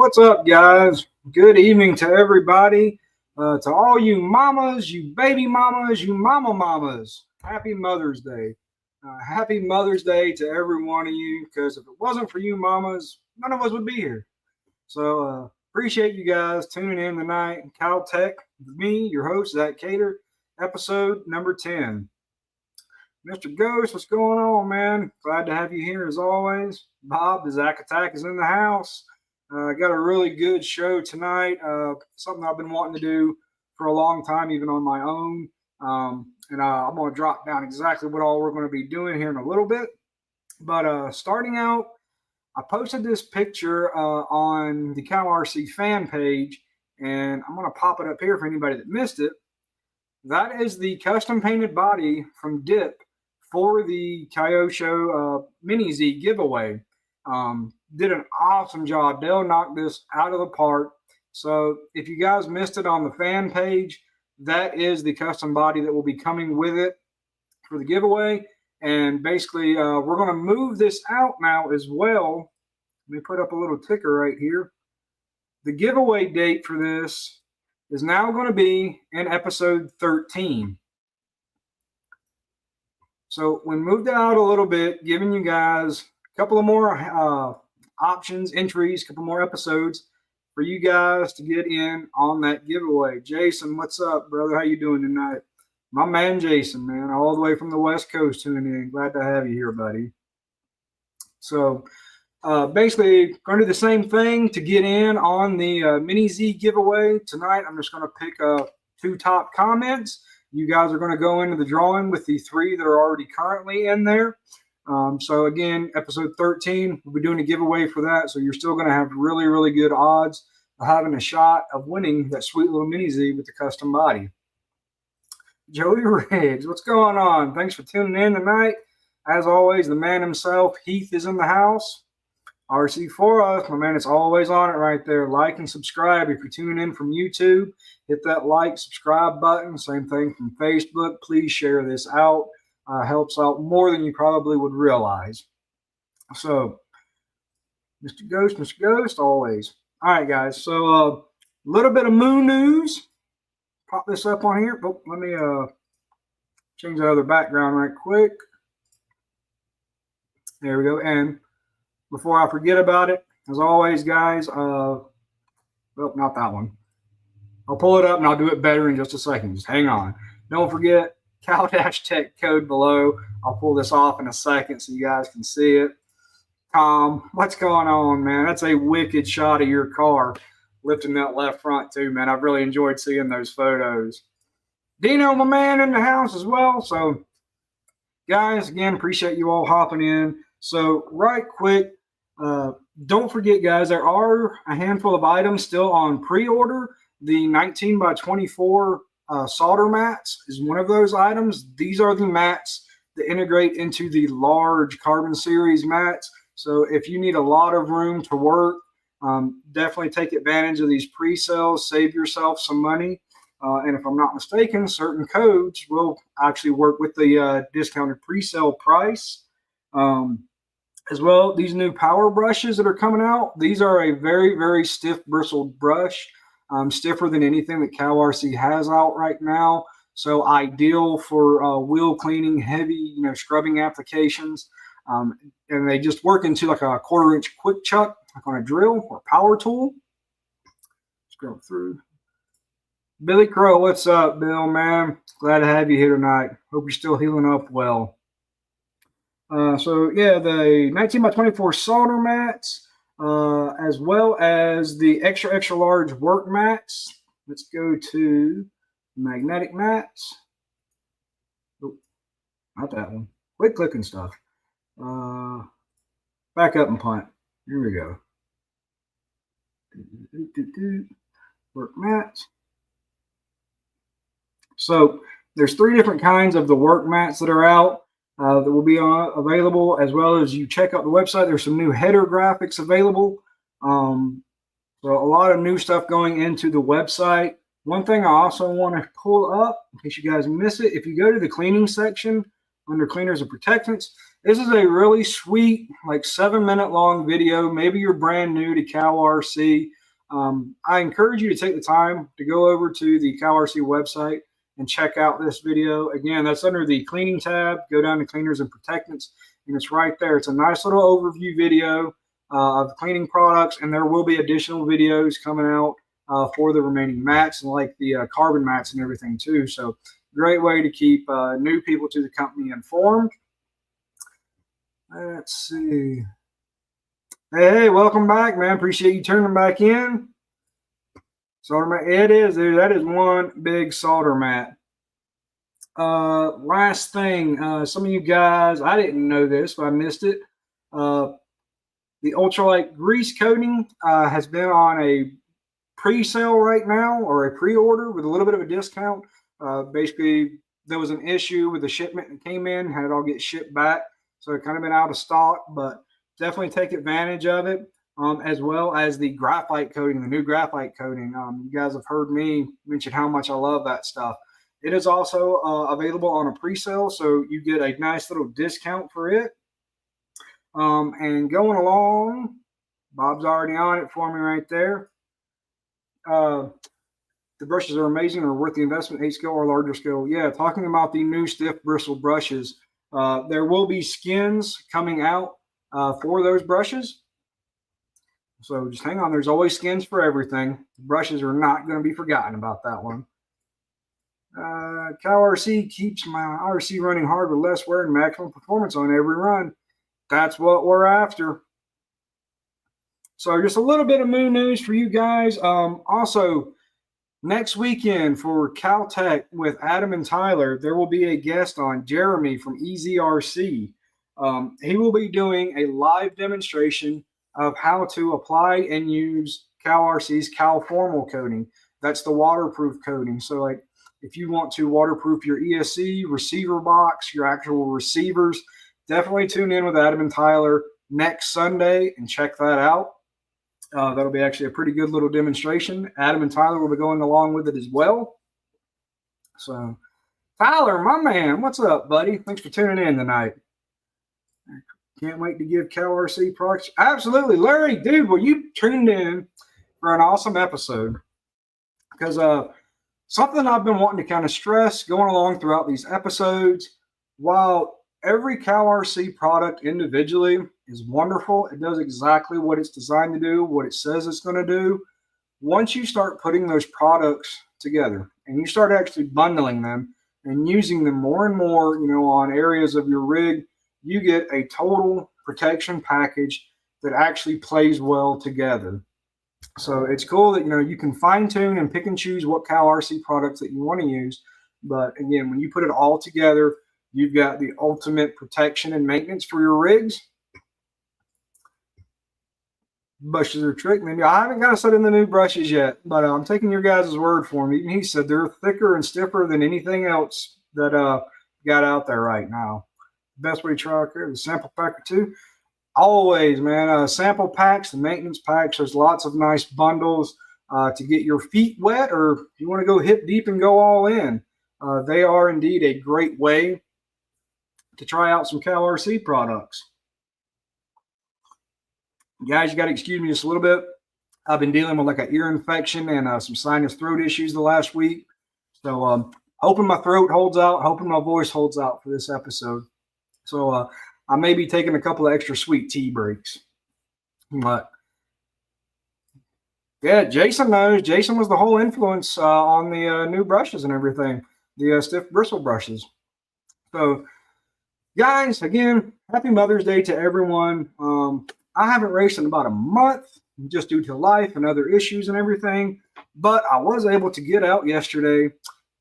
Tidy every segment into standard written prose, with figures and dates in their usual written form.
What's up, guys? Good evening to everybody. To all you mamas, you baby mamas, you mama mamas. Happy Mother's Day. Happy Mother's Day to every one of you, because if it wasn't for you mamas, none of us would be here. So appreciate you guys tuning in tonight. CowTech, me, your host, Zack Cater, episode number 10. Mr. Ghost, what's going on, man? Glad to have you here as always. Bob, the Zack Attack, is in the house. Got a really good show tonight. Something I've been wanting to do for a long time, even on my own. And I'm going to drop down exactly what all we're going to be doing here in a little bit. But starting out, I posted this picture on the CowRC fan page, and I'm going to pop it up here for anybody that missed it. That is the custom painted body from Dip for the Kyosho Mini-Z giveaway. Did an awesome job. They'll knock this out of the park. So if you guys missed it on the fan page, that is the custom body that will be coming with it for the giveaway. And basically, we're going to move this out now as well. Let me put up a little ticker right here. The giveaway date for this is now going to be in episode 13. So we moved it out a little bit, giving you guys a couple of more options, entries, a couple more episodes for you guys to get in on that giveaway. Jason, what's up, brother? How you doing tonight? My man Jason, man, all the way from the West Coast tuning in. Glad to have you here, buddy. So basically, going to do the same thing to get in on the Mini-Z giveaway. Tonight, I'm just going to pick 2 top comments. You guys are going to go into the drawing with the 3 that are already currently in there. So again, episode 13, we'll be doing a giveaway for that. So you're still going to have really, really good odds of having a shot of winning that sweet little Mini-Z with the custom body. Joey Riggs, what's going on? Thanks for tuning in tonight. As always, the man himself, Heath, is in the house. RC for us, my man, it's always on it right there. Like and subscribe if you're tuning in from YouTube. Hit that like, subscribe button. Same thing from Facebook. Please share this out. Helps out more than you probably would realize. So, Mr. Ghost, always. All right, guys. So, a little bit of moon news. Pop this up on here. Oh, let me change the other background right quick. There we go. And before I forget about it, as always, guys, oh, not that one. I'll pull it up and I'll do it better in just a second. Just hang on. Don't forget, CowTech code below. I'll pull this off in a second so you guys can see it. Tom, what's going on, man? That's a wicked shot of your car lifting that left front too, man. I've really enjoyed seeing those photos. Dino, my man, in the house as well. So, guys, again, appreciate you all hopping in. So, right quick, don't forget, guys, there are a handful of items still on pre-order. The 19 by 24 solder mats is one of those items. These are the mats that integrate into the large Carbon Series mats. So if you need a lot of room to work, definitely take advantage of these pre-sales. Save yourself some money. And if I'm not mistaken, certain codes will actually work with the discounted pre-sale price. As well, these new power brushes that are coming out, these are a very, very stiff bristled brush. Stiffer than anything that CowRC has out right now. So ideal for wheel cleaning, heavy, scrubbing applications. And they just work into like a 1/4 inch quick chuck, like on a drill or power tool. Scroll through. Billy Crow, what's up, Bill, man? Glad to have you here tonight. Hope you're still healing up well. So yeah, the 19 by 24 solder mats. As well as the extra, extra large work mats. Let's go to magnetic mats. Oh, not that one. Quit clicking stuff. Back up and punt. Here we go. Work mats. So there's 3 different kinds of the work mats that are out. That will be available, as well as you check out the website. There's some new header graphics available. So a lot of new stuff going into the website. One thing I also want to pull up, in case you guys miss it, if you go to the cleaning section under cleaners and protectants, This is a really sweet, like 7-minute long video. Maybe you're brand new to CowRC. I encourage you to take the time to go over to the CowRC website and check out this video. Again, that's under the cleaning tab. Go down to cleaners and protectants, and it's right there. It's a nice little overview video of cleaning products, and there will be additional videos coming out for the remaining mats and like the carbon mats and everything too. So great way to keep new people to the company informed. Let's see. Hey, welcome back, man. Appreciate you turning back in. Solder mat. It is, dude. That is one big solder mat. Last thing, some of you guys, I didn't know this, but I missed it. The ultralight grease coating has been on a pre-sale right now, or a pre-order with a little bit of a discount. Basically, there was an issue with the shipment that came in, had it all get shipped back. So it kind of been out of stock, but definitely take advantage of it, as well as the graphite coating, the new graphite coating. You guys have heard me mention how much I love that stuff. It is also available on a pre-sale, so you get a nice little discount for it. And going along, Bob's already on it for me right there. The brushes are amazing, are worth the investment, 8 scale or larger scale. Yeah, talking about the new stiff bristle brushes. There will be skins coming out for those brushes. So just hang on. There's always skins for everything. The brushes are not going to be forgotten about that one. CowRC keeps my RC running hard with less wear and maximum performance on every run. That's what we're after. So just a little bit of moon news for you guys. Also, next weekend for CowTech with Adam and Tyler, there will be a guest on, Jeremy from EZRC. He will be doing a live demonstration of how to apply and use CowRC's CowFormal coating. That's the waterproof coating. So like if you want to waterproof your ESC, receiver box, your actual receivers, definitely tune in with Adam and Tyler next Sunday and check that out. That'll be actually a pretty good little demonstration. Adam and Tyler will be going along with it as well. So, Tyler, my man, what's up, buddy? Thanks for tuning in tonight. Can't wait to give CowRC products. Absolutely. Larry, dude, well, you tuned in for an awesome episode. Because something I've been wanting to kind of stress going along throughout these episodes, while every CowRC product individually is wonderful, it does exactly what it's designed to do, what it says it's going to do. Once you start putting those products together and you start actually bundling them and using them more and more, you know, on areas of your rig, you get a total protection package that actually plays well together. So it's cool that, you know, you can fine tune and pick and choose what CowRC products that you want to use. But again, when you put it all together, you've got the ultimate protection and maintenance for your rigs. Brushes are trick. Maybe I haven't got to set in the new brushes yet, but I'm taking your guys' word for them. Even he said they're thicker and stiffer than anything else that got out there right now. Best way to try it, the sample pack or two. Always, man. Sample packs, the maintenance packs. There's lots of nice bundles to get your feet wet, or if you want to go hip deep and go all in. They are indeed a great way to try out some CowRC products. Guys, you got to excuse me just a little bit. I've been dealing with like an ear infection and some sinus throat issues the last week. So hoping my throat holds out, hoping my voice holds out for this episode. So I may be taking a couple of extra sweet tea breaks. But yeah, Jason knows. Jason was the whole influence on the new brushes and everything, the stiff bristle brushes. So guys, again, happy Mother's Day to everyone. I haven't raced in about a month just due to life and other issues and everything, but I was able to get out yesterday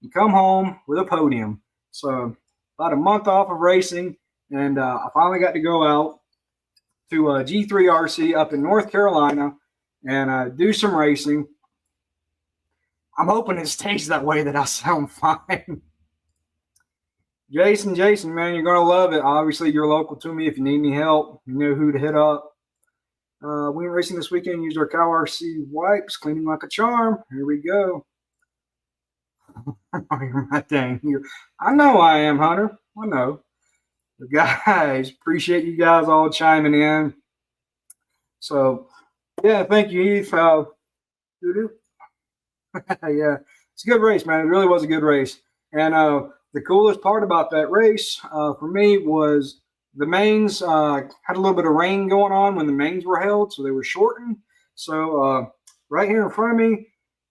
and come home with a podium. So about a month off of racing, and I finally got to go out to G3RC up in North Carolina and do some racing. I'm hoping it stays that way, that I sound fine. Jason, man, you're going to love it. Obviously, you're local to me. If you need any help, you know who to hit up. We went racing this weekend, used our CowRC wipes, cleaning like a charm. Here we go. You're my dang. I know I am, Hunter. I know. But guys, appreciate you guys all chiming in. So, yeah, thank you, Heath. Yeah, it's a good race, man. It really was a good race. And the coolest part about that race for me was the mains had a little bit of rain going on when the mains were held, so they were shortened. So right here in front of me,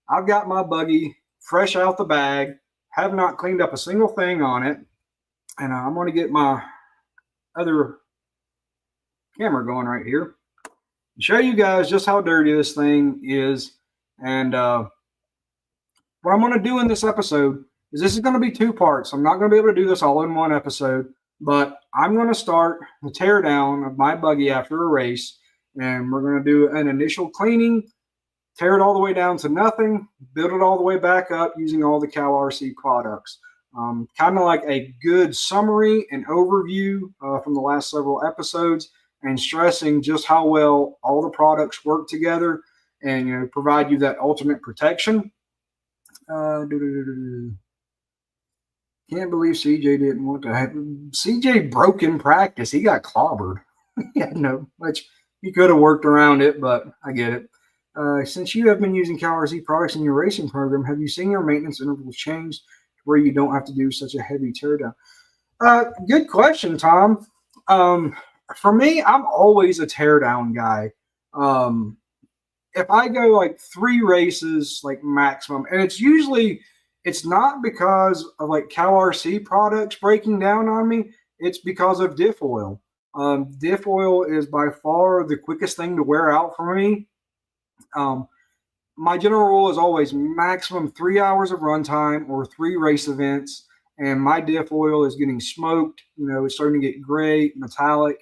I've got my buggy fresh out the bag, have not cleaned up a single thing on it. And I'm going to get my other camera going right here to show you guys just how dirty this thing is. And what I'm going to do in this episode is this is going to be two parts. I'm not going to be able to do this all in one episode, but I'm going to start the tear down of my buggy after a race, and we're going to do an initial cleaning, tear it all the way down to nothing, build it all the way back up using all the CowRC products. Kind of like a good summary and overview from the last several episodes, and stressing just how well all the products work together and provide you that ultimate protection. Can't believe CJ didn't want to have CJ broke in practice. He got clobbered. Which he could have worked around it, but I get it. Since you have been using CowRC products in your racing program, have you seen your maintenance intervals change where you don't have to do such a heavy teardown? Good question, Tom. For me, I'm always a teardown guy. If I go like 3 races, like maximum, and it's not because of like CowRC products breaking down on me. It's because of diff oil. Diff oil is by far the quickest thing to wear out for me. My general rule is always maximum 3 hours of runtime or 3 race events, and my diff oil is getting smoked. It's starting to get gray, metallic.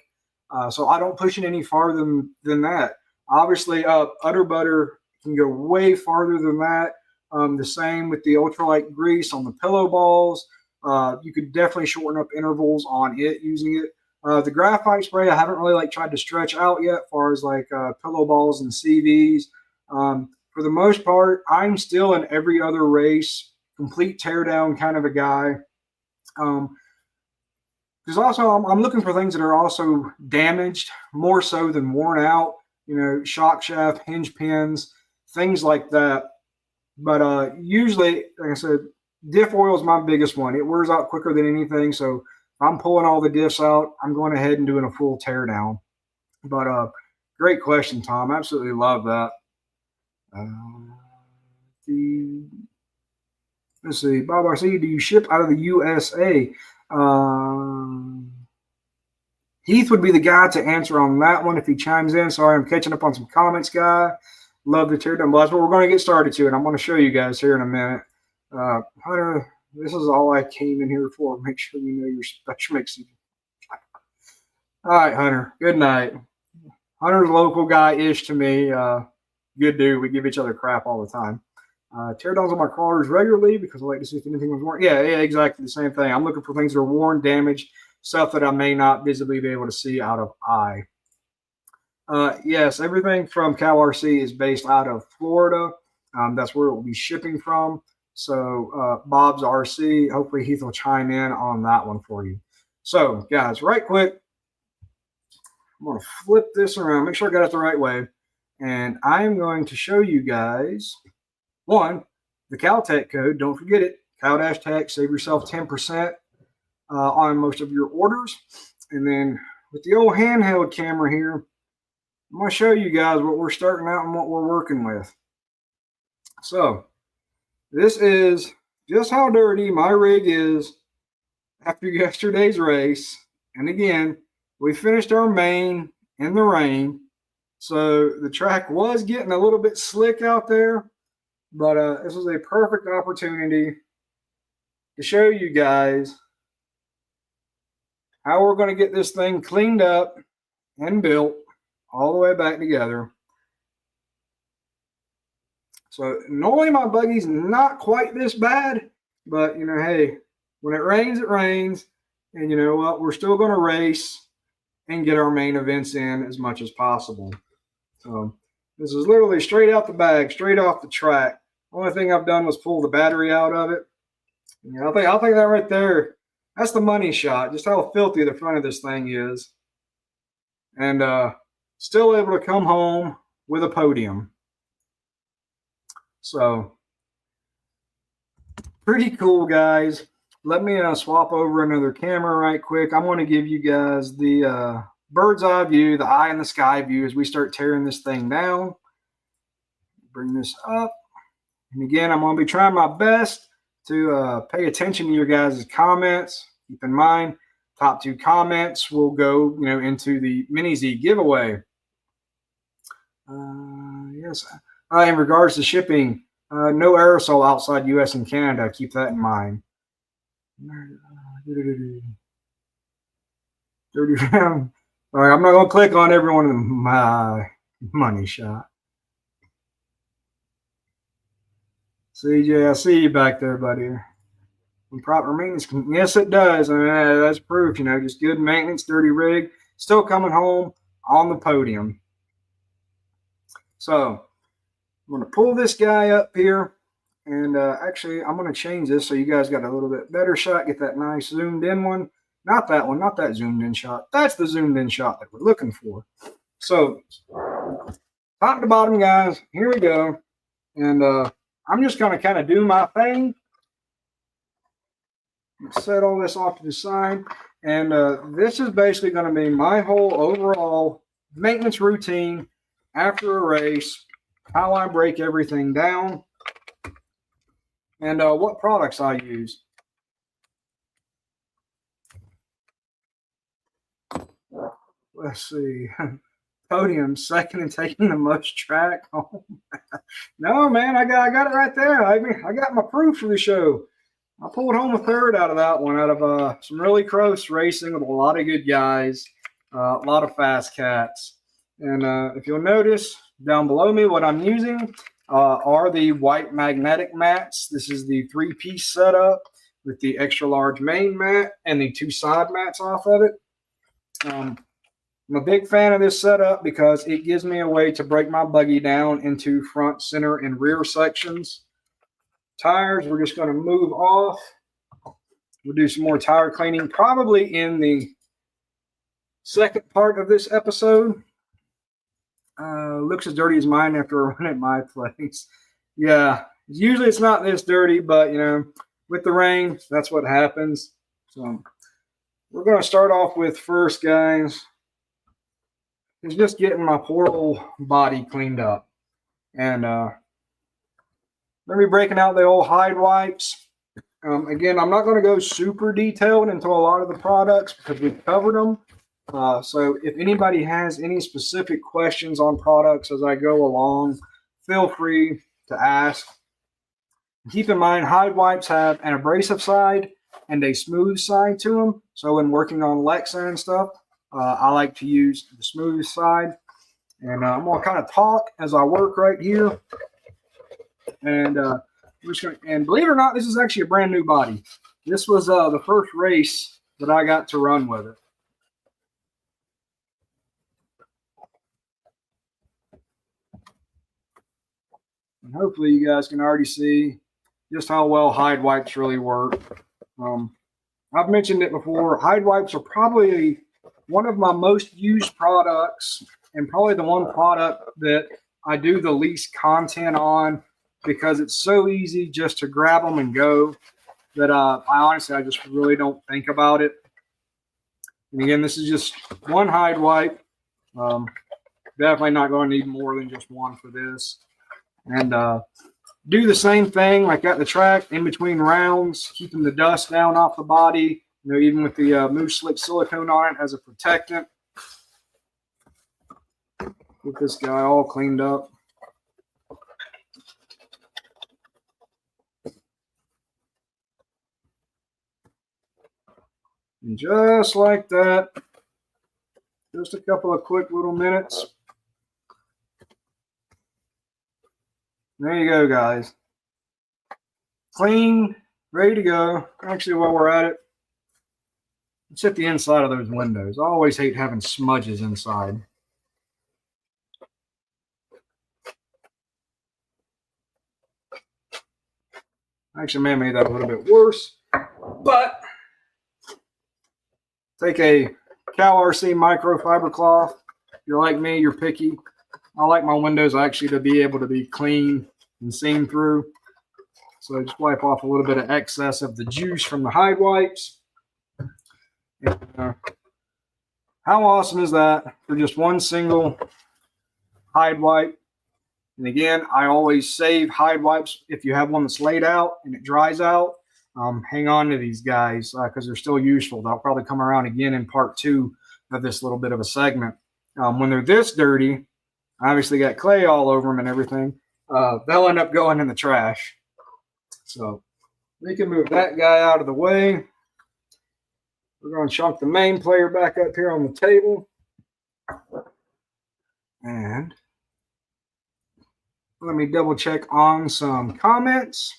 So I don't push it any farther than that. Obviously, udder butter can go way farther than that. The same with the ultralight grease on the pillow balls. You could definitely shorten up intervals on it using it. The graphite spray, I haven't really tried to stretch out yet, as far as pillow balls and CVs. For the most part, I'm still in every other race, complete teardown kind of a guy. Because also I'm looking for things that are also damaged more so than worn out. Shock shaft, hinge pins, things like that. But usually, like I said, diff oil is my biggest one. It wears out quicker than anything. So if I'm pulling all the diffs out, I'm going ahead and doing a full teardown. But great question, Tom. Absolutely love that. Let's see. Bob RC, do you ship out of the USA? Heath would be the guy to answer on that one if he chimes in. Sorry, I'm catching up on some comments, guy. Love the teardown. But that's what we're going to get started to, and I'm going to show you guys here in a minute. Hunter, this is all I came in here for. Make sure you know your special mix. All right, Hunter. Good night. Hunter's a local guy-ish to me. Good dude. We give each other crap all the time. Teardowns on my cars regularly because I like to see if anything was worn. Yeah, exactly the same thing. I'm looking for things that are worn, damaged, stuff that I may not visibly be able to see out of eye. Yes, everything from CowRC is based out of Florida. That's where it will be shipping from. So Bob's RC, hopefully Heath will chime in on that one for you. So guys, right quick, I'm going to flip this around, make sure I got it the right way. And I'm going to show you guys, one, the CowTech code. Don't forget it, Cow-Tech, save yourself 10% on most of your orders. And then with the old handheld camera here, I'm going to show you guys what we're starting out and what we're working with. So this is just how dirty my rig is after yesterday's race. And again, we finished our main in the rain. So the track was getting a little bit slick out there, but this was a perfect opportunity to show you guys how we're going to get this thing cleaned up and built all the way back together. So normally my buggy's not quite this bad, but hey, when it rains, it rains. And you know what? We're still going to race and get our main events in as much as possible. So this is literally straight out the bag, straight off the track. Only thing I've done was pull the battery out of it. I think that right there, That's the money shot, just how filthy the front of this thing is. And still able to come home with a podium. So, pretty cool, guys. Let me swap over another camera right quick. I'm going to give you guys the bird's eye view, the eye in the sky view as we start tearing this thing down. Bring this up. And again, I'm going to be trying my best to pay attention to your guys' comments. Keep in mind, top 2 comments will go, into the Mini-Z giveaway. Yes. In regards to shipping, no aerosol outside U.S. and Canada. Keep that in mind. All right, I'm not going to click on every one of my money shot. CJ, I see you back there, buddy. And proper maintenance, yes, it does. I mean, that's proof. Just good maintenance, dirty rig, still coming home on the podium. So I'm going to pull this guy up here, and actually I'm going to change this so you guys got a little bit better shot. Get that nice zoomed in one. Not that one, not that zoomed in shot. That's the zoomed in shot that we're looking for. So top to bottom, guys, here we go. And I'm just going to kind of do my thing. Set all this off to the side. And this is basically going to be my whole overall maintenance routine after a race, how I break everything down, and what products I use. Let's see. Podium, second and taking the most track home. No, man, I got it right there. I got my proof for the show. I pulled home a third out of that one, out of some really close racing with a lot of good guys, a lot of fast cats. And if you'll notice down below me, what I'm using are the white magnetic mats. This is the 3-piece setup with the extra large main mat and the 2 side mats off of it. I'm a big fan of this setup because it gives me a way to break my buggy down into front, center, and rear sections. Tires, we're just going to move off. We'll do some more tire cleaning probably in the second part of this episode. Looks as dirty as mine after a run at my place. Yeah, usually it's not this dirty, but with the rain, that's what happens. So we're going to start off with first, guys, is just getting my poor old body cleaned up. And let me breaking out the old hide wipes. Again, I'm not going to go super detailed into a lot of the products because we've covered them. So if anybody has any specific questions on products as I go along, feel free to ask. Keep in mind, hide wipes have an abrasive side and a smooth side to them. So when working on Lexa and stuff, I like to use the smooth side. And I'm going to kind of talk as I work right here. And believe it or not, this is actually a brand new body. This was the first race that I got to run with it. And hopefully you guys can already see just how well hide wipes really work. I've mentioned it before. Hide wipes are probably one of my most used products and probably the one product that I do the least content on because it's so easy just to grab them and go that I just really don't think about it. And again, this is just one hide wipe. Definitely not going to need more than just one for this. And do the same thing like at the track in between rounds, keeping the dust down off the body, even with the Moose Slick silicone on it as a protectant. Get this guy all cleaned up. And just like that, just a couple of quick little minutes. There you go, guys. Clean, ready to go. Actually, while we're at it, let's hit the inside of those windows. I always hate having smudges inside. Actually, may have made that a little bit worse, but Take a CowRC microfiber cloth. If you're like me, you're picky. I like my windows actually to be able to be clean and seen through. So just wipe off a little bit of excess of the juice from the hide wipes. And, how awesome is that for just one single hide wipe? And again, I always save hide wipes. If you have one that's laid out and it dries out, hang on to these guys because they're still useful. They'll probably come around again in part 2 of this little bit of a segment. When they're this dirty, obviously got clay all over them and everything, they'll end up going in the trash. So we can move that guy out of the way. We're going to chunk the main player back up here on the table. And let me double check on some comments.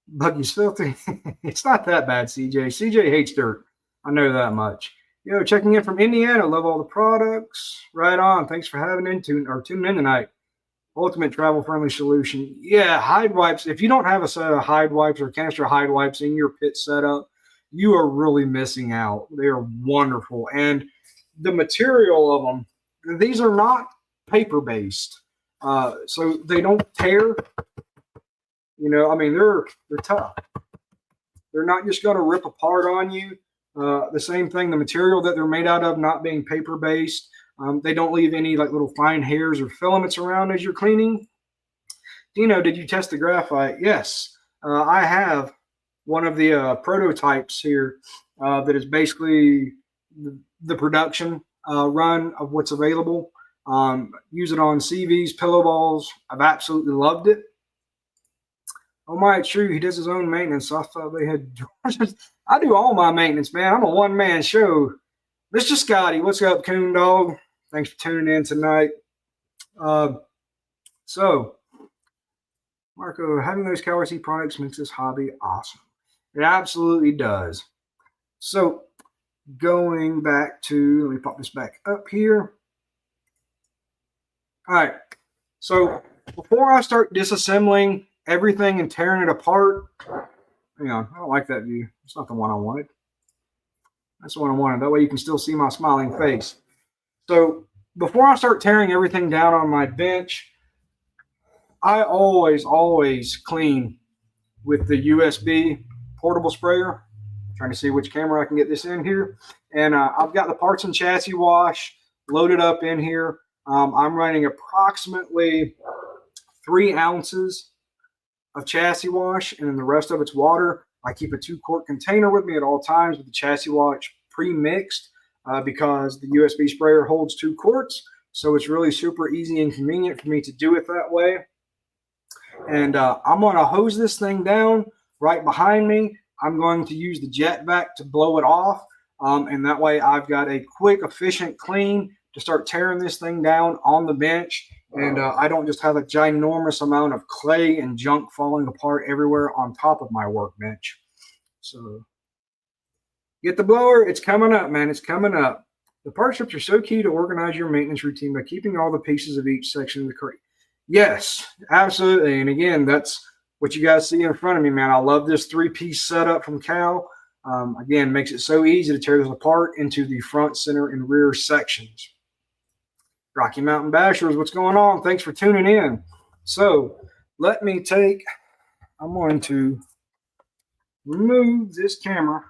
Buggy's filthy. It's not that bad, CJ. CJ hates dirt. I know that much. Yo, checking in from Indiana. Love all the products. Right on. Thanks for tuning in tonight. Ultimate travel-friendly solution. Yeah, hide wipes. If you don't have a set of hide wipes or canister hide wipes in your pit setup, you are really missing out. They are wonderful. And the material of them, these are not paper-based. So they don't tear. You know, I mean, they're tough. They're not just going to rip apart on you. The same thing, the material that they're made out of not being paper-based, they don't leave any like little fine hairs or filaments around as you're cleaning. Dino, did you test the graphite? Yes, I have one of the prototypes here that is basically the production run of what's available. Use it on CVs, pillow balls. I've absolutely loved it. Oh my, it's true. He does his own maintenance. I thought they had. I do all my maintenance, man. I'm a one-man show. Mr. Scotty, what's up, Coon Dog? Thanks for tuning in tonight. So, Marco, having those CowRC products makes this hobby awesome. It absolutely does. So, going back to, let me pop this back up here. All right. So, before I start disassembling everything and tearing it apart, hang on, I don't like that view. It's not the one I wanted. That's the one I wanted. That way you can still see my smiling face. So before I start tearing everything down on my bench, I always clean with the USB portable sprayer. I'm trying to see which camera I can get this in here. And I've got the parts and chassis wash loaded up in here. I'm running approximately 3 ounces of chassis wash, and then the rest of it's water. I keep a 2-quart container with me at all times with the chassis wash pre-mixed because the USB sprayer holds 2 quarts. So it's really super easy and convenient for me to do it that way. And I'm going to hose this thing down right behind me. I'm going to use the jet vac to blow it off. And that way I've got a quick, efficient clean to start tearing this thing down on the bench. And I don't just have a ginormous amount of clay and junk falling apart everywhere on top of my workbench. So get the blower. It's coming up, man. It's coming up. The part strips are so key to organize your maintenance routine by keeping all the pieces of each section of the crate. Yes, absolutely. And again, that's what you guys see in front of me, man. I love this 3-piece setup from Cow. Again, makes it so easy to tear this apart into the front, center, and rear sections. Rocky Mountain Bashers, what's going on? Thanks for tuning in. So let me I'm going to remove this camera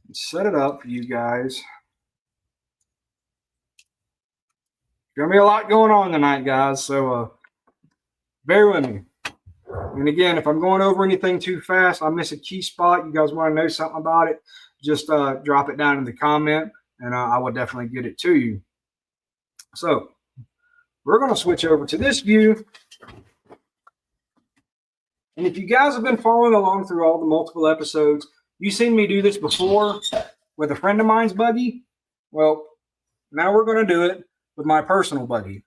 and set it up for you guys. Gonna be a lot going on tonight, guys, so bear with me. And again, if I'm going over anything too fast, I miss a key spot, you guys want to know something about it, just drop it down in the comment, and I will definitely get it to you. So we're going to switch over to this view. And if you guys have been following along through all the multiple episodes, you've seen me do this before with a friend of mine's buggy. Well, now we're going to do it with my personal buggy.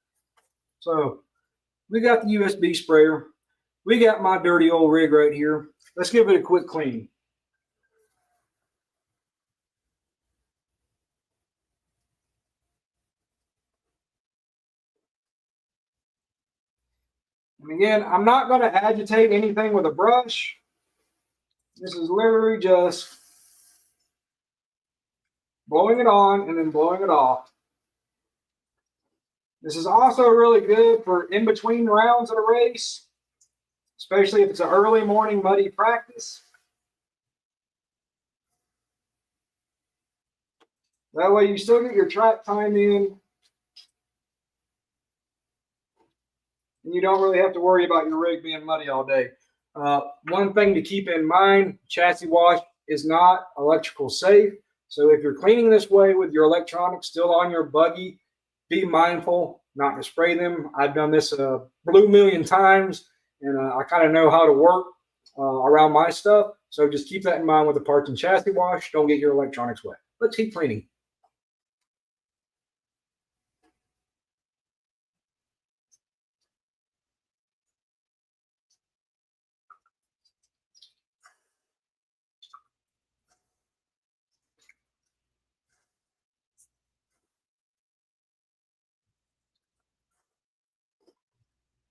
So we got the USB sprayer. We got my dirty old rig right here. Let's give it a quick clean. And again, I'm not going to agitate anything with a brush. This is literally just blowing it on and then blowing it off. This is also really good for in between rounds of a race, especially if it's an early morning muddy practice. That way you still get your track time in, and you don't really have to worry about your rig being muddy all day. One thing to keep in mind, chassis wash is not electrical safe. So if you're cleaning this way with your electronics still on your buggy, be mindful not to spray them. I've done this a blue million times, and I kind of know how to work around my stuff. So just keep that in mind with the parts and chassis wash. Don't get your electronics wet. Let's keep cleaning.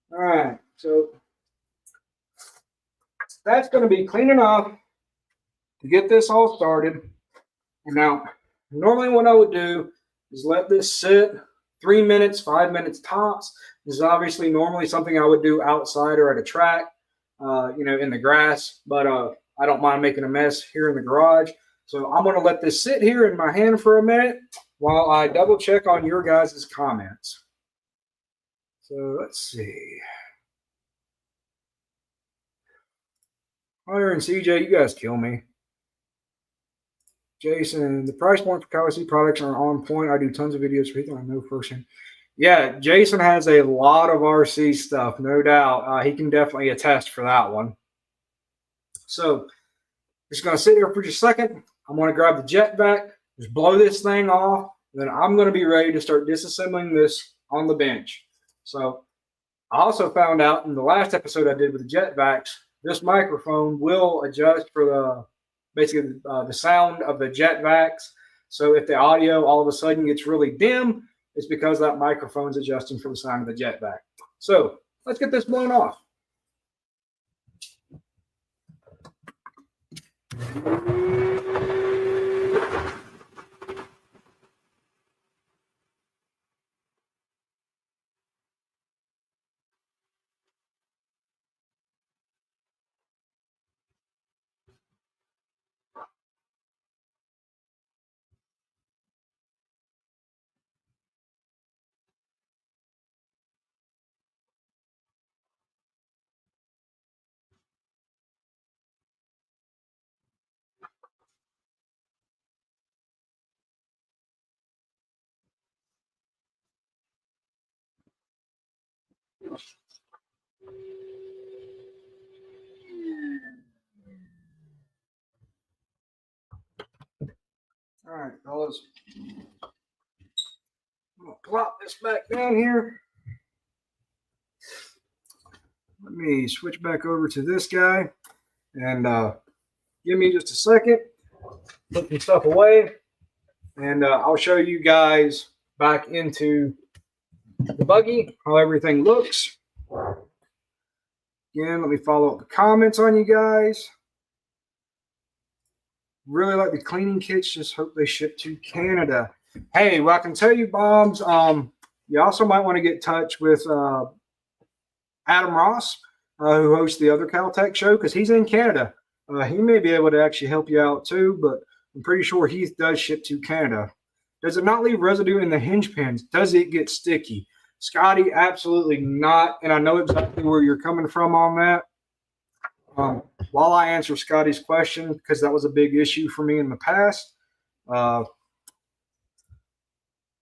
All right, so that's going to be clean enough to get this all started. And now, normally what I would do is let this sit 3 minutes, 5 minutes tops. This is obviously normally something I would do outside or at a track, in the grass, but I don't mind making a mess here in the garage. So I'm going to let this sit here in my hand for a minute while I double check on your guys' comments. So let's see. Hunter and CJ, you guys kill me. Jason, the price point for CowRC products are on point. I do tons of videos for people I know firsthand. Yeah, Jason has a lot of RC stuff, no doubt. He can definitely attest for that one. So, just going to sit here for just a second. I'm going to grab the jet vac, just blow this thing off, and then I'm going to be ready to start disassembling this on the bench. So, I also found out in the last episode I did with the jet vacs, this microphone will adjust for the sound of the jet vacs. So if the audio all of a sudden gets really dim, it's because that microphone's adjusting for the sound of the jet vac. So let's get this blown off. All right, fellas. I'm going to plop this back down here. Let me switch back over to this guy. And give me just a second. Put some stuff away. And I'll show you guys back into the buggy, how everything looks. Again, let me follow up the comments on you guys. Really like the cleaning kits. Just hope they ship to Canada. Hey, well, I can tell you, Bombs, you also might want to get in touch with Adam Ross, who hosts the other CowTech show, because he's in Canada. He may be able to actually help you out too, but I'm pretty sure he does ship to Canada. Does it not leave residue in the hinge pins? Does it get sticky? Scotty, absolutely not. And I know exactly where you're coming from on that. While I answer Scotty's question, because that was a big issue for me in the past, again,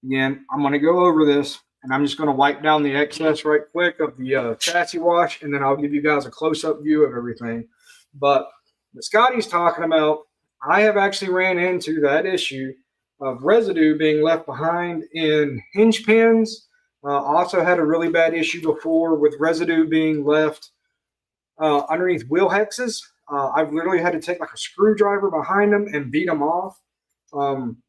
I'm going to go over this, and I'm just going to wipe down the excess right quick of the chassis wash, and then I'll give you guys a close-up view of everything. But what Scotty's talking about, I have actually ran into that issue of residue being left behind in hinge pins. Also had a really bad issue before with residue being left underneath wheel hexes. I've literally had to take like a screwdriver behind them and beat them off.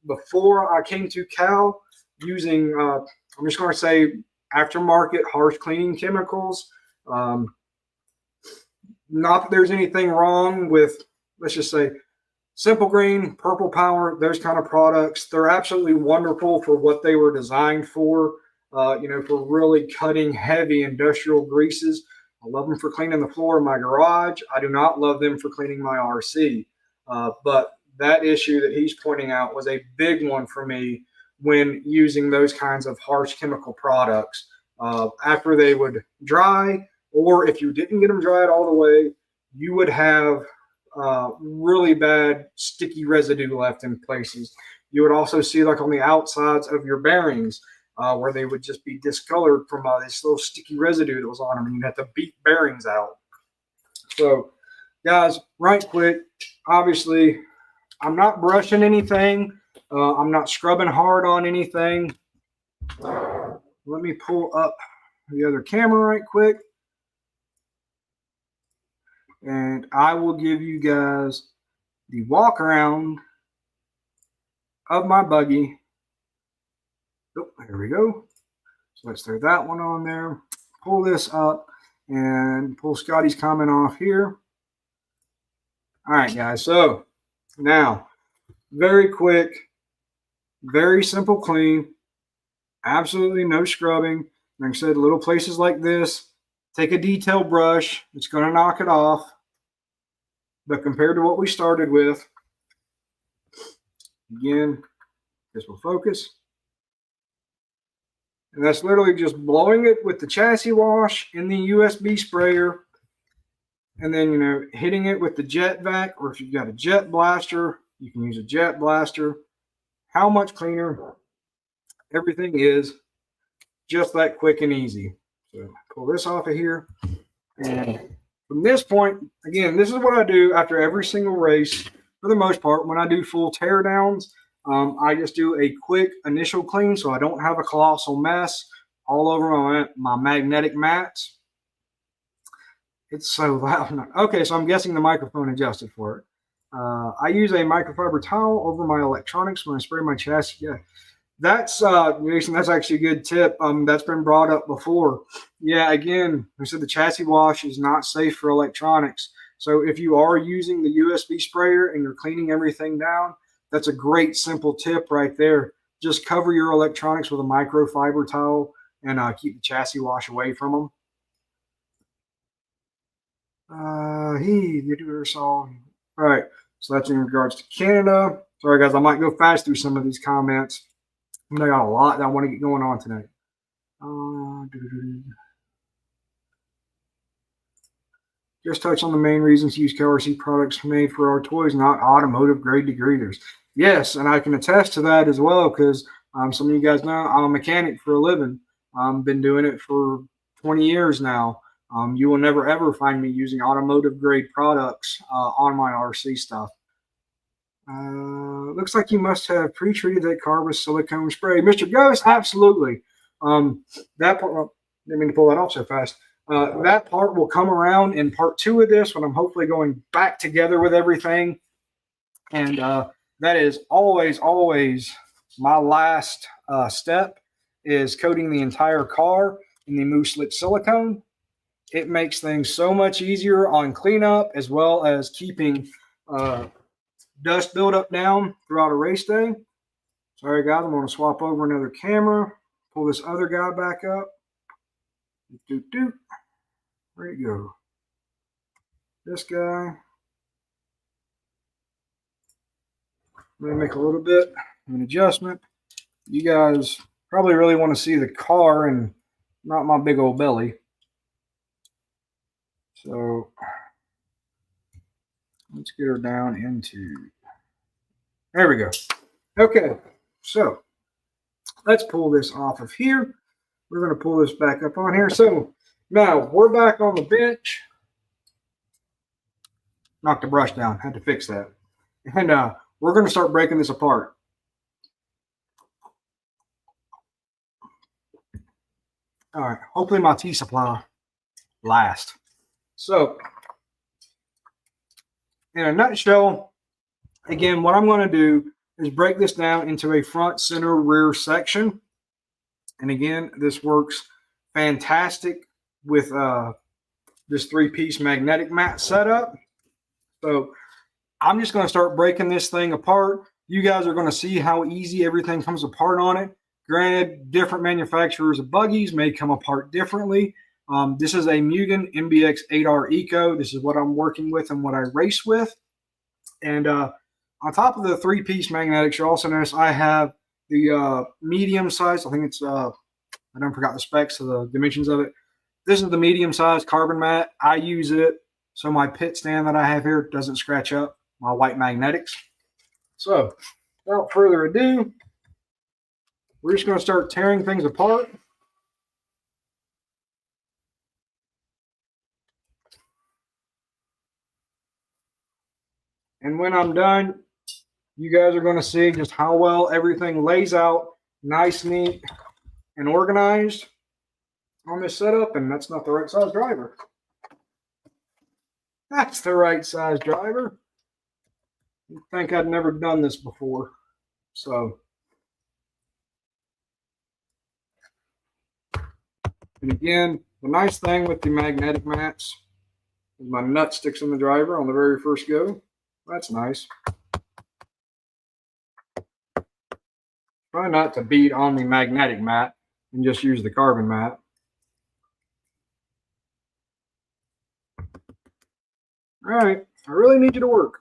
Before I came to Cal, using, I'm just going to say, aftermarket harsh cleaning chemicals. Not that there's anything wrong with let's just say Simple Green, Purple Power, those kind of products, they're absolutely wonderful for what they were designed for. For really cutting heavy industrial greases. I love them for cleaning the floor of my garage. I do not love them for cleaning my RC. But that issue that he's pointing out was a big one for me when using those kinds of harsh chemical products. After they would dry, or if you didn't get them dried all the way, you would have really bad sticky residue left in places. You would also see, like on the outsides of your bearings, where they would just be discolored from this little sticky residue that was on them, and you'd have to beat bearings out. So, guys, right quick, obviously, I'm not brushing anything. I'm not scrubbing hard on anything. Let me pull up the other camera right quick, and I will give you guys the walk around of my buggy. Oh, there we go. So let's throw that one on there. Pull this up and pull Scotty's comment off here. All right, guys. So now, very quick, very simple clean. Absolutely no scrubbing. Like I said, little places like this, take a detail brush. It's going to knock it off. But compared to what we started with, again, this will focus. And that's literally just blowing it with the chassis wash in the USB sprayer. And then, hitting it with the jet vac, or if you've got a jet blaster, you can use a jet blaster. How much cleaner everything is, just that quick and easy. So pull this off of here. And from this point, again, this is what I do after every single race. For the most part, when I do full teardowns, I just do a quick initial clean so I don't have a colossal mess all over my magnetic mats. It's so loud. Okay, so I'm guessing the microphone adjusted for it. I use a microfiber towel over my electronics when I spray my chassis. Yeah, that's Jason, that's actually a good tip. That's been brought up before. Yeah, again, we said the chassis wash is not safe for electronics. So if you are using the USB sprayer and you're cleaning everything down, that's a great simple tip right there. Just cover your electronics with a microfiber towel and keep the chassis wash away from them. All right, so that's in regards to Canada. Sorry, guys, I might go fast through some of these comments. I got a lot that I want to get going on tonight. Just touch on the main reasons to use CowRC products made for our toys, not automotive grade degraders. Yes, and I can attest to that as well, because some of you guys know I'm a mechanic for a living. I've been doing it for 20 years now. You will never ever find me using automotive grade products on my RC stuff. Looks like you must have pre-treated that car with silicone spray. Mr. Ghost, absolutely. That part, well, I didn't mean to pull that off so fast. That part will come around in part 2 of this when I'm hopefully going back together with everything. And that is always my last step, is coating the entire car in the mousse lit silicone. It makes things so much easier on cleanup, as well as keeping dust buildup down throughout a race day. Sorry, guys, I'm going to swap over another camera. Pull this other guy back up. Where'd it go? This guy. Let me make a little bit of an adjustment. You guys probably really want to see the car and not my big old belly. So let's get her down into, there we go. Okay, so let's pull this off of here. We're going to pull this back up on here. So now we're back on the bench. Knocked the brush down, had to fix that. And we're going to start breaking this apart. All right, hopefully my tea supply lasts. So, in a nutshell, again, what I'm going to do is break this down into a front, center, rear section. And again, this works fantastic with this 3-piece magnetic mat setup. So, I'm just going to start breaking this thing apart. You guys are going to see how easy everything comes apart on it. Granted, different manufacturers of buggies may come apart differently. This is a Mugen MBX 8R Eco. This is what I'm working with and what I race with. And on top of the 3-piece magnetics, you'll also notice I have the medium size. I think it's, I don't forgot the specs of the dimensions of it. This is the medium size carbon mat. I use it so my pit stand that I have here doesn't scratch up my white magnetics. So without further ado, we're just going to start tearing things apart. And when I'm done, you guys are going to see just how well everything lays out, nice, neat, and organized on this setup. And that's not the right size driver. That's the right size driver. You'd think I'd never done this before. So, and again, the nice thing with the magnetic mats is my nut sticks in the driver on the very first go. That's nice. Try not to beat on the magnetic mat and just use the carbon mat. All right, I really need you to work.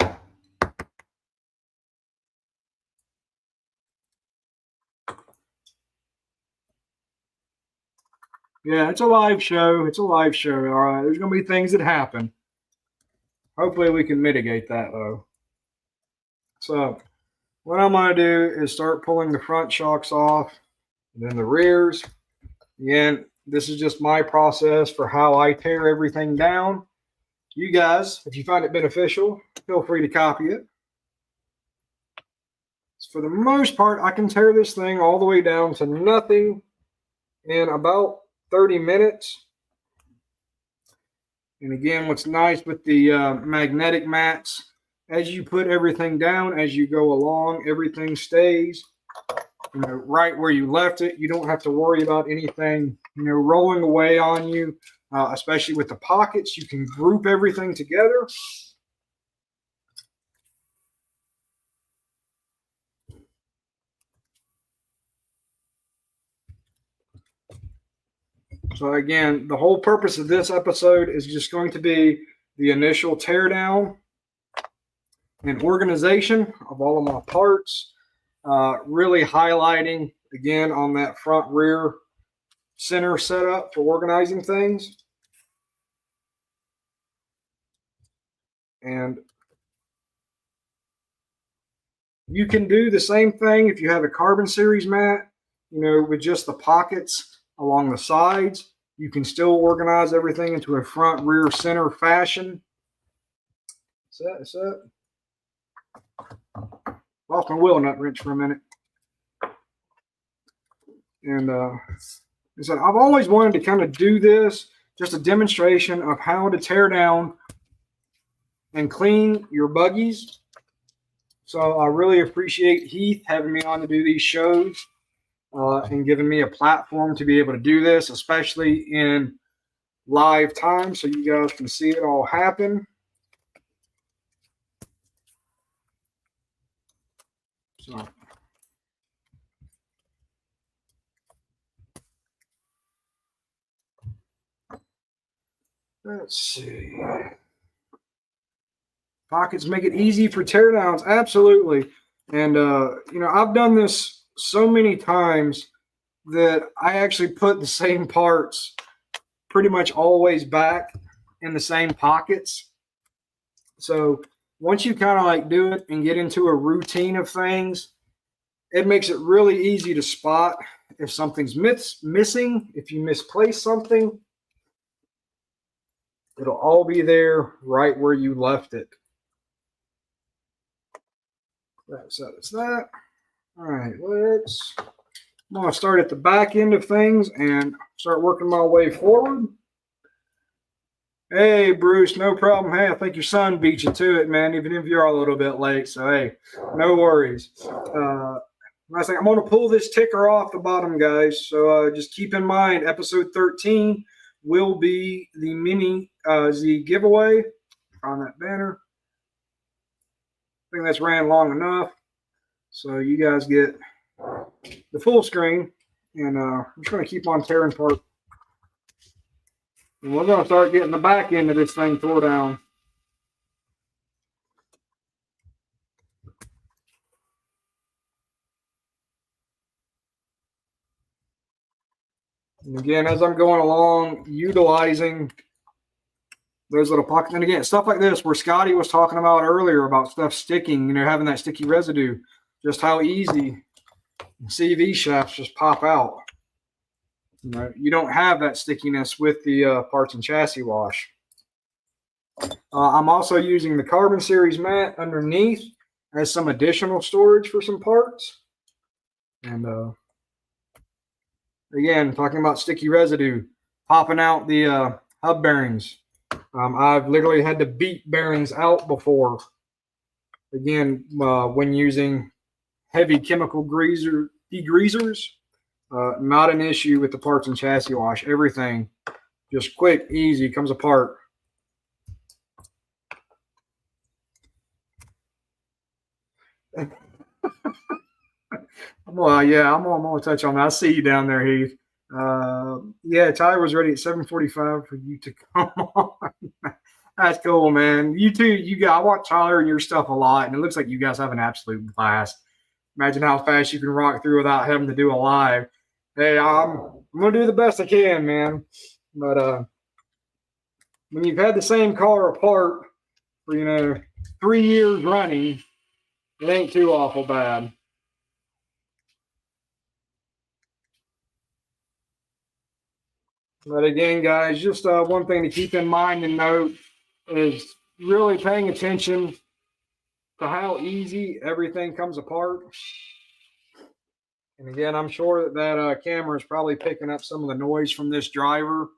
Yeah, it's a live show. It's a live show. All right, there's going to be things that happen. Hopefully we can mitigate that, though. So what I'm going to do is start pulling the front shocks off and then the rears. Again, this is just my process for how I tear everything down. You guys, if you find it beneficial, feel free to copy it. So for the most part, I can tear this thing all the way down to nothing in about 30 minutes. And again, what's nice with the magnetic mats, as you put everything down, as you go along, everything stays, you know, right where you left it. You don't have to worry about anything, you know, rolling away on you, especially with the pockets. You can group everything together. So again, the whole purpose of this episode is just going to be the initial teardown and organization of all of my parts, really highlighting again on that front rear center setup for organizing things. And you can do the same thing if you have a carbon series mat, you know, with just the pockets along the sides. You can still organize everything into a front rear center fashion. Set. Lost my wheel nut wrench for a minute. And so I've always wanted to kind of do this, just a demonstration of how to tear down and clean your buggies. So I really appreciate Heath having me on to do these shows and giving me a platform to be able to do this, especially in live time, so you guys can see it all happen. So let's see. Pockets make it easy for teardowns, absolutely. And you know, I've done this so many times that I actually put the same parts pretty much always back in the same pockets. So once you kind of like do it and get into a routine of things, it makes it really easy to spot if something's missing, if you misplace something. It'll all be there right where you left it. That's that. All right, I'm going to start at the back end of things and start working my way forward. Hey, Bruce, no problem. Hey, I think your son beat you to it, man, even if you're a little bit late. So, hey, no worries. Last thing, I'm going to pull this ticker off the bottom, guys. So just keep in mind, episode 13 will be the Mini-Z giveaway on that banner. think that's ran long enough. So you guys get the full screen. And I'm just going to keep on tearing apart. And we're going to start getting the back end of this thing tore down. And again, as I'm going along, utilizing those little pockets. And again, stuff like this, where Scotty was talking about earlier about stuff sticking, having that sticky residue, just how easy CV shafts just pop out. You don't have that stickiness with the parts and chassis wash. I'm also using the Carbon Series mat underneath as some additional storage for some parts. And again, talking about sticky residue, popping out the hub bearings. I've literally had to beat bearings out before. Again, when using heavy chemical degreasers, not an issue with the parts and chassis wash. Everything just quick, easy, comes apart. Well, yeah, I'm gonna touch on that. I see you down there, Heath. Yeah, Tyler was ready at 7:45 for you to come on. That's cool, man. You too. I watch Tyler and your stuff a lot, and it looks like you guys have an absolute blast. Imagine how fast you can rock through without having to do a live. Hey, I'm gonna do the best I can, man. But when you've had the same car apart for 3 years running, it ain't too awful bad. But again, guys, just one thing to keep in mind and note is really paying attention to how easy everything comes apart. And again, I'm sure that camera is probably picking up some of the noise from this driver.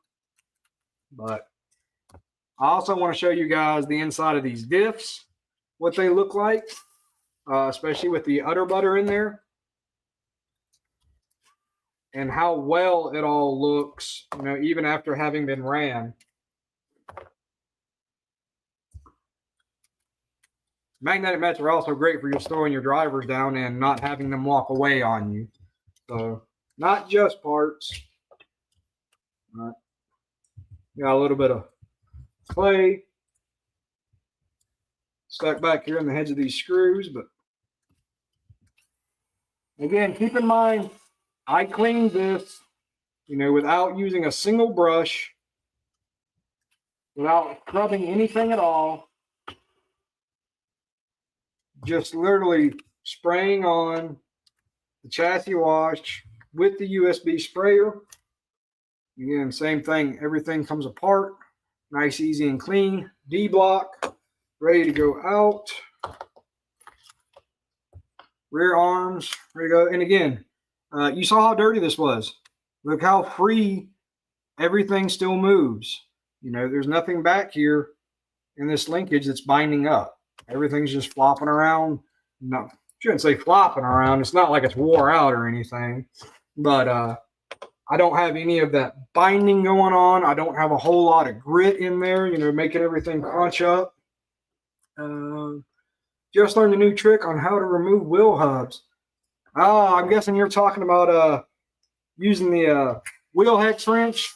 But I also want to show you guys the inside of these diffs, what they look like, especially with the udder butter in there. And how well it all looks, even after having been ran. Magnetic mats are also great for just throwing your drivers down and not having them walk away on you. So, not just parts. All right. Got a little bit of clay stuck back here in the heads of these screws, but again, keep in mind, I cleaned this, without using a single brush, without scrubbing anything at all. Just literally spraying on the chassis wash with the USB sprayer. Again, same thing. Everything comes apart. Nice, easy, and clean. D-block, ready to go out. Rear arms, ready to go. And again, you saw how dirty this was. Look how free everything still moves. There's nothing back here in this linkage that's binding up. Everything's just flopping around. No, shouldn't say flopping around. It's not like it's wore out or anything. But I don't have any of that binding going on. I don't have a whole lot of grit in there, making everything crunch up. Just learned a new trick on how to remove wheel hubs. I'm guessing you're talking about using the wheel hex wrench.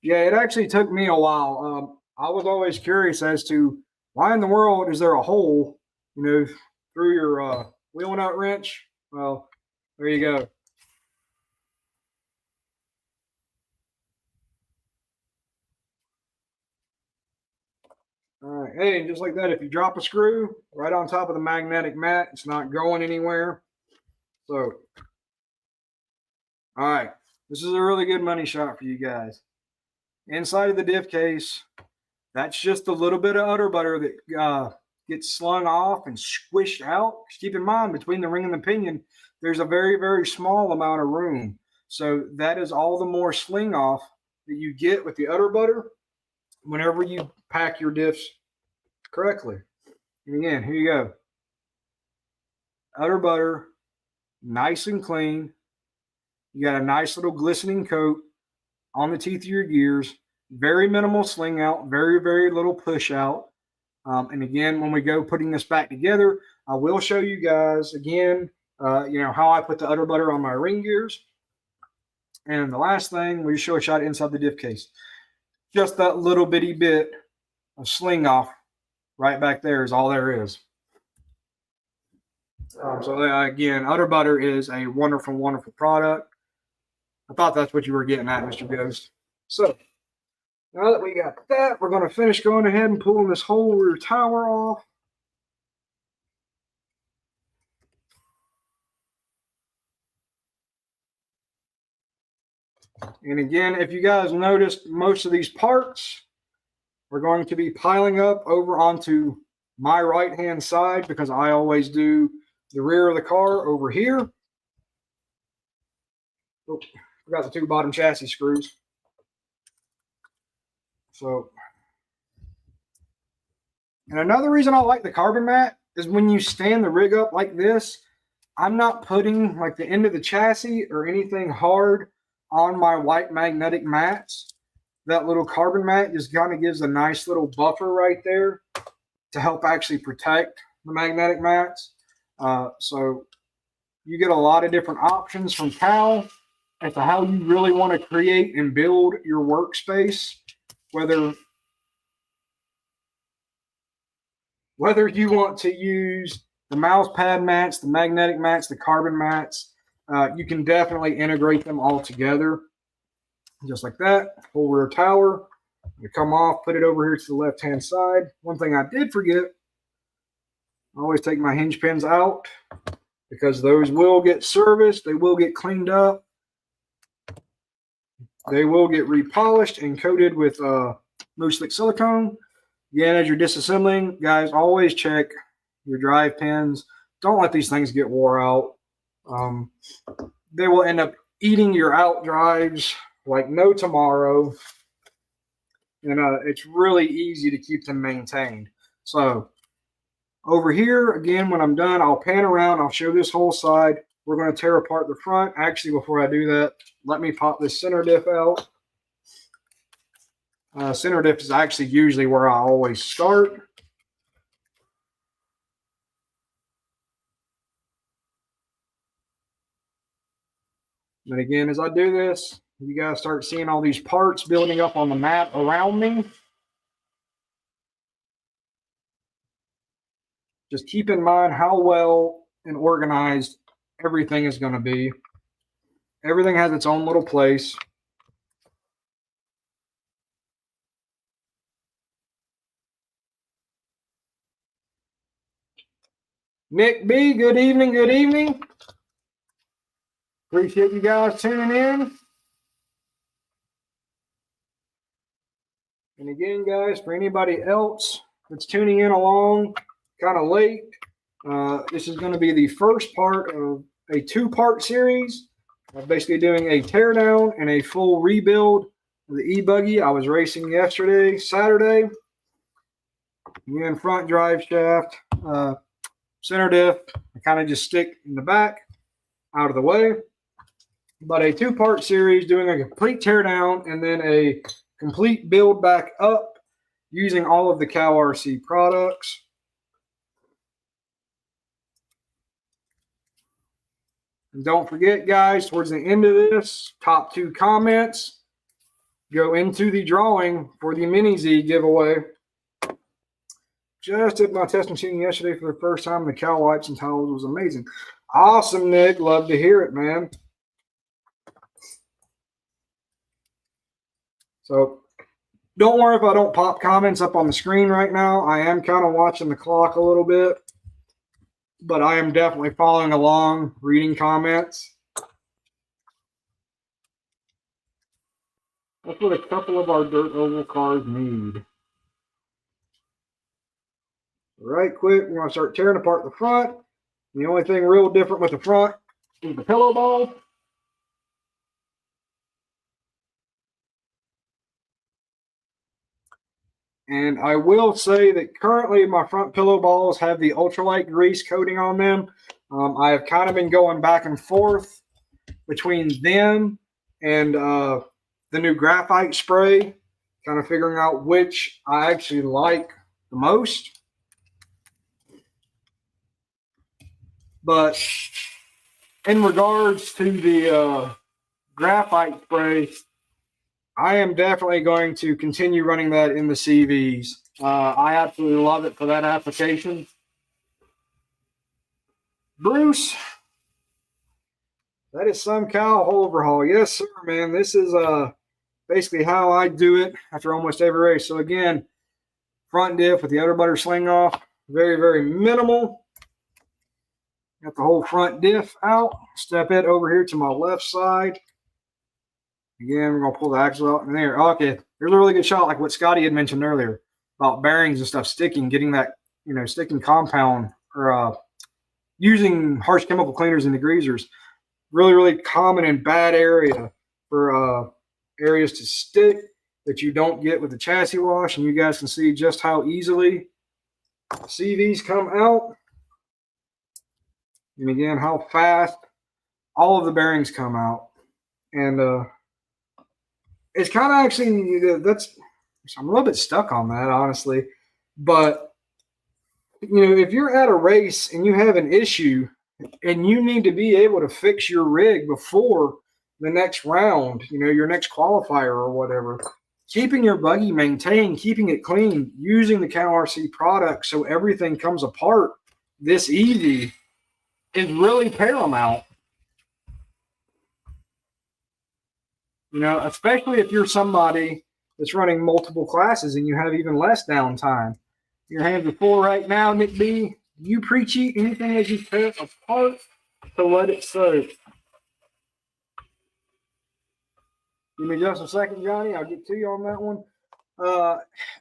Yeah, it actually took me a while. I was always curious as to why in the world is there a hole, through your wheel nut wrench. Well, there you go. All right, hey, and just like that, if you drop a screw right on top of the magnetic mat, it's not going anywhere. So, all right, this is a really good money shot for you guys. Inside of the diff case, that's just a little bit of udder butter that gets slung off and squished out. Keep in mind, between the ring and the pinion, there's a very, very small amount of room. So that is all the more sling off that you get with the udder butter whenever you pack your diffs correctly. And again, here you go. Udder butter, nice and clean. You got a nice little glistening coat on the teeth of your gears. Very minimal sling out, very, very little push out. And again, when we go putting this back together, I will show you guys again, how I put the udder butter on my ring gears. And the last thing, we show a shot inside the diff case. Just that little bitty bit of sling off right back there is all there is. So again, udder butter is a wonderful, wonderful product. I thought that's what you were getting at, Mr. Ghost. So now that we got that, we're going to finish going ahead and pulling this whole rear tower off. And again, if you guys noticed, most of these parts are going to be piling up over onto my right-hand side because I always do the rear of the car over here. Oh, forgot the two bottom chassis screws. So, and another reason I like the carbon mat is when you stand the rig up like this, I'm not putting like the end of the chassis or anything hard on my white magnetic mats. That little carbon mat just kind of gives a nice little buffer right there to help actually protect the magnetic mats. So you get a lot of different options from Cow as to how you really want to create and build your workspace, whether you want to use the mouse pad mats, the magnetic mats, the carbon mats. You can definitely integrate them all together. Just like that. Whole rear tower. You come off, put it over here to the left-hand side. One thing I did forget, I always take my hinge pins out because those will get serviced. They will get cleaned up. They will get repolished and coated with Moose Slick silicone. Again, as you're disassembling, guys, always check your drive pins. Don't let these things get wore out. They will end up eating your out drives like no tomorrow. And it's really easy to keep them maintained. So over here, again, when I'm done, I'll pan around. I'll show this whole side. We're going to tear apart the front. Actually, before I do that, let me pop this center diff out. Center diff is actually usually where I always start. And again, as I do this, you guys start seeing all these parts building up on the mat around me. Just keep in mind how well and organized everything is going to be. Everything has its own little place. Nick B, good evening, good evening. Appreciate you guys tuning in. And again, guys, for anybody else that's tuning in along kind of late, this is going to be the first part of a two-part series. I'm basically doing a teardown and a full rebuild of the Ebuggy I was racing yesterday, Saturday. Again, front drive shaft, center diff, I kind of just stick in the back, out of the way. But a two-part series doing a complete teardown and then a complete build back up using all of the CowRC products. And don't forget, guys, towards the end of this, top 2 comments go into the drawing for the Mini-Z giveaway. Just did my test machine yesterday for the first time. The cow wipes and towels was amazing. Awesome, Nick. Love to hear it, man. So don't worry if I don't pop comments up on the screen right now. I am kind of watching the clock a little bit, but I am definitely following along, reading comments. That's what a couple of our dirt oval cars need. Right quick, we're going to start tearing apart the front. The only thing real different with the front is the pillow ball. And I will say that currently my front pillow balls have the ultralight grease coating on them. I have kind of been going back and forth between them and the new graphite spray kind of figuring out which I actually like the most. But in regards to the graphite spray, I am definitely going to continue running that in the CVs. I absolutely love it for that application. Bruce, that is some cow overhaul. Yes, sir, man. This is basically how I do it after almost every race. So again, front diff with the outer butter sling off. Very, very minimal. Got the whole front diff out. Step it over here to my left side. Again, we're going to pull the axle out in there. Okay, there's a really good shot like what Scotty had mentioned earlier about bearings and stuff sticking, getting that, sticking compound or using harsh chemical cleaners and degreasers. Really, really common and bad area for areas to stick that you don't get with the chassis wash. And you guys can see just how easily CVs come out. And again, how fast all of the bearings come out. And it's kind of actually, I'm a little bit stuck on that, honestly. But, if you're at a race and you have an issue and you need to be able to fix your rig before the next round, your next qualifier or whatever, keeping your buggy maintained, keeping it clean, using the CowRC product so everything comes apart this easy is really paramount. Especially if you're somebody that's running multiple classes and you have even less downtime. Your hands are full right now, Nick B. You preheat anything as you tear it apart to let it soak. Give me just a second, Johnny. I'll get to you on that one.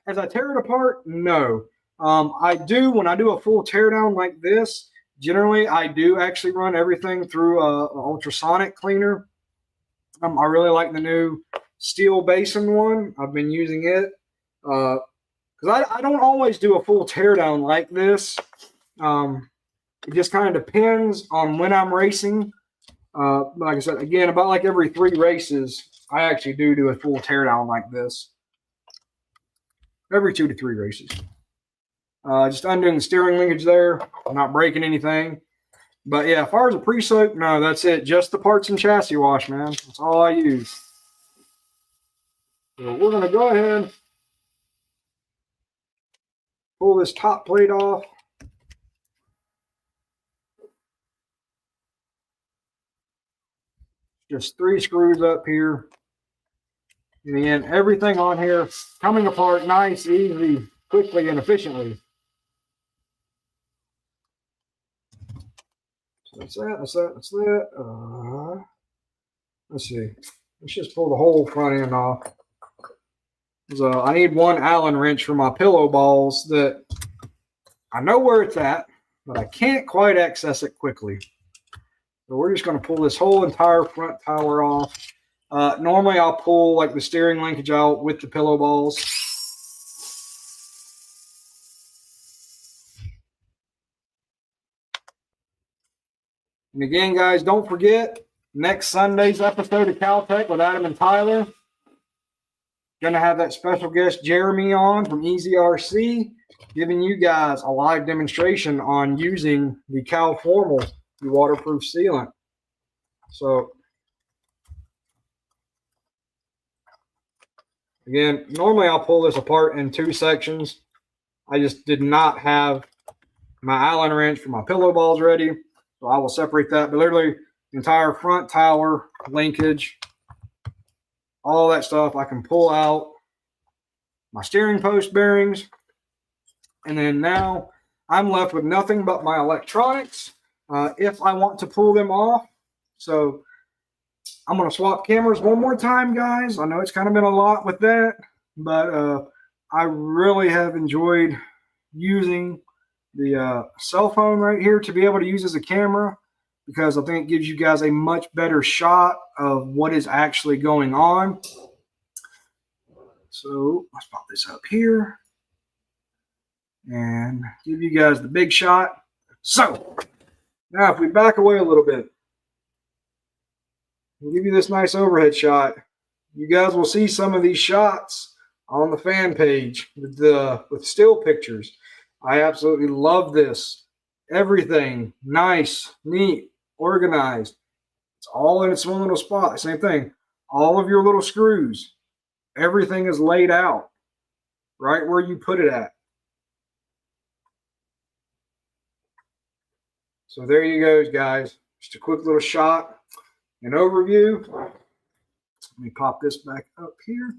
As I tear it apart, no. I do, when I do a full teardown like this, generally I do actually run everything through an ultrasonic cleaner. I really like the new steel basin one. I've been using it because I don't always do a full teardown like this. It just kind of depends on when I'm racing. Like I said, again, about like every 3 races, I actually do a full teardown like this. Every 2 to 3 races. Just undoing the steering linkage there. I'm not breaking anything. But yeah, as far as a pre-soak, no, that's it. Just the parts and chassis wash, man. That's all I use. So we're going to go ahead, pull this top plate off. Just 3 screws up here. And again, everything on here coming apart nice, easy, quickly, and efficiently. So that's that, that's that, that's that. Let's see. Let's just pull the whole front end off. So I need one Allen wrench for my pillow balls that I know where it's at, but I can't quite access it quickly. So we're just going to pull this whole entire front tower off. Normally I'll pull like the steering linkage out with the pillow balls. And again, guys, don't forget, next Sunday's episode of CowTech with Adam and Tyler. Going to have that special guest Jeremy on from EZRC, giving you guys a live demonstration on using the Cow Formal, the waterproof sealant. So, again, normally I'll pull this apart in 2 sections. I just did not have my Allen wrench for my pillow balls ready. So I will separate that. But literally, the entire front tower, linkage, all that stuff, I can pull out my steering post bearings. And then now I'm left with nothing but my electronics if I want to pull them off. So I'm going to swap cameras one more time, guys. I know it's kind of been a lot with that, but I really have enjoyed using the cell phone right here to be able to use as a camera, because I think it gives you guys a much better shot of what is actually going on. So let's pop this up here and give you guys the big shot. So now if we back away a little bit, we'll give you this nice overhead shot. You guys will see some of these shots on the fan page with still pictures. I absolutely love this. Everything nice, neat, organized. It's all in its one little spot. Same thing. All of your little screws, everything is laid out right where you put it at. So there you go, guys. Just a quick little shot, an overview. Let me pop this back up here.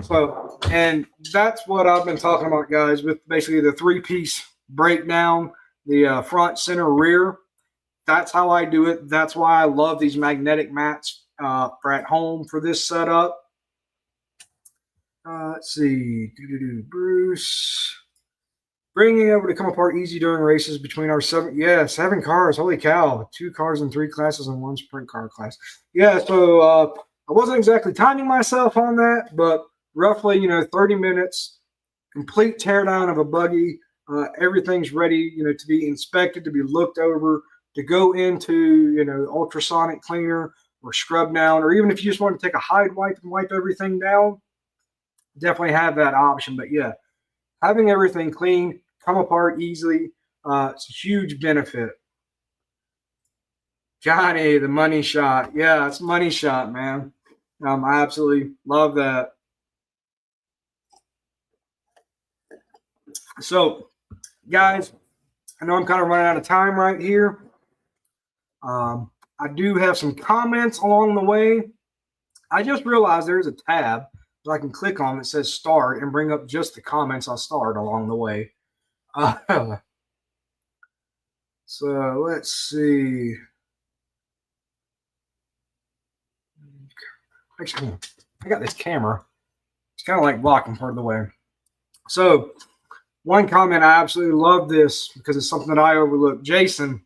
So, and that's what I've been talking about, guys, with basically the three-piece breakdown, the front, center, rear. That's how I do it. That's why I love these magnetic mats for at home for this setup. Let's see. Bruce. Bringing able to come apart easy during races between our seven cars. Holy cow. 2 cars in 3 classes and 1 sprint car class. Yeah, so I wasn't exactly timing myself on that, but roughly, 30 minutes, complete teardown of a buggy. Everything's ready, to be inspected, to be looked over, to go into, ultrasonic cleaner or scrub down, or even if you just want to take a hide wipe and wipe everything down, definitely have that option. But yeah, having everything clean, come apart easily, it's a huge benefit. Johnny, the money shot. Yeah, it's money shot, man. I absolutely love that. So, guys, I know I'm kind of running out of time right here. I do have some comments along the way. I just realized there's a tab that I can click on that says start and bring up just the comments I starred along the way. So let's see. Actually, I got this camera. It's kind of like blocking part of the way. So one comment, I absolutely love this because it's something that I overlooked. Jason,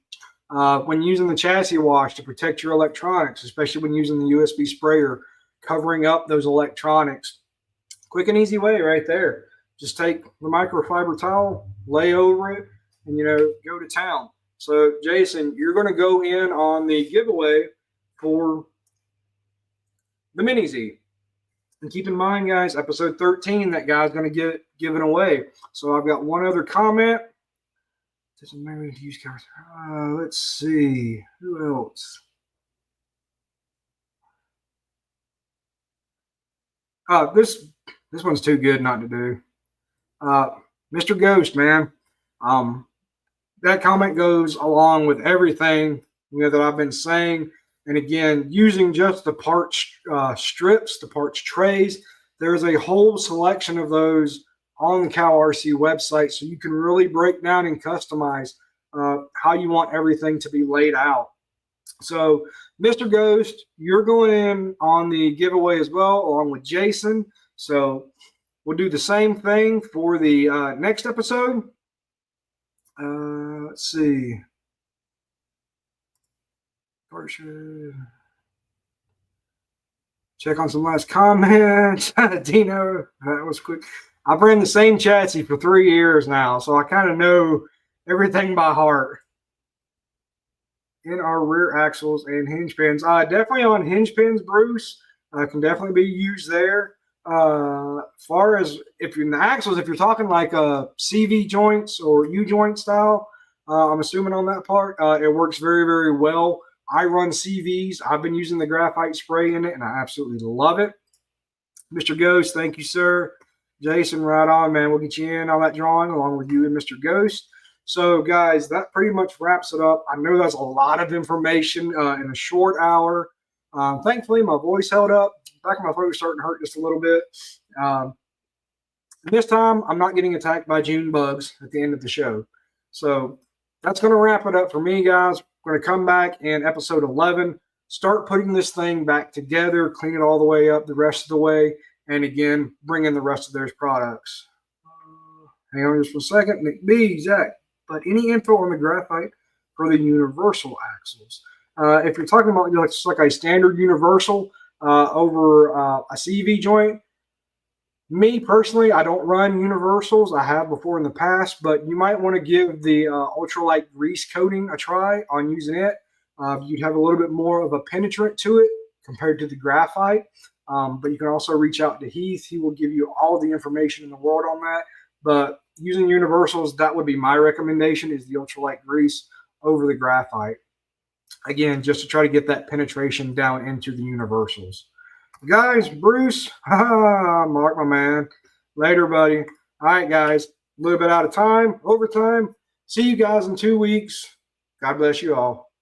when using the chassis wash to protect your electronics, especially when using the USB sprayer, covering up those electronics, quick and easy way right there. Just take the microfiber towel, lay over it, and, go to town. So, Jason, you're going to go in on the giveaway for the Mini-Z. And keep in mind, guys, episode 13, that guy's going to get it given away. So I've got one other comment. Let's see. Who else? This one's too good not to do. Mr. Ghost, man. That comment goes along with everything that I've been saying. And again, using just the parts strips, the parts trays, there's a whole selection of those on the CowRC website, so you can really break down and customize how you want everything to be laid out. So, Mr. Ghost, you're going in on the giveaway as well, along with Jason. So, we'll do the same thing for the next episode. Let's see. Check on some last comments. Dino, that was quick. I've ran the same chassis for 3 years now, so I kind of know everything by heart. In our rear axles and hinge pins. Definitely on hinge pins, Bruce. Can definitely be used there. Far as if you're in the axles, if you're talking like CV joints or U-joint style, I'm assuming on that part, it works very, very well. I run CVs. I've been using the graphite spray in it, and I absolutely love it. Mr. Ghost, thank you, sir. Jason, right on, man. We'll get you in on that drawing along with you and Mr. Ghost. So, guys, that pretty much wraps it up. I know that's a lot of information in a short hour. Thankfully, my voice held up. Back of my throat was starting to hurt just a little bit. This time, I'm not getting attacked by June bugs at the end of the show. So, that's going to wrap it up for me, guys. We're going to come back in episode 11, start putting this thing back together, clean it all the way up the rest of the way, and again, bring in the rest of those products. Hang on just 1 second. Nick B, Zach, but any info on the graphite for the universal axles? If you're talking about just like a standard universal over a CV joint, me personally, I don't run universals. I have before in the past, but you might want to give the ultralight grease coating a try on using it. You'd have a little bit more of a penetrant to it compared to the graphite. But you can also reach out to Heath. He will give you all the information in the world on that. But using universals, that would be my recommendation, is the ultralight grease over the graphite. Again, just to try to get that penetration down into the universals. Guys, Bruce, Mark, my man. Later, buddy. All right, guys, a little bit out of time, overtime. See you guys in 2 weeks. God bless you all.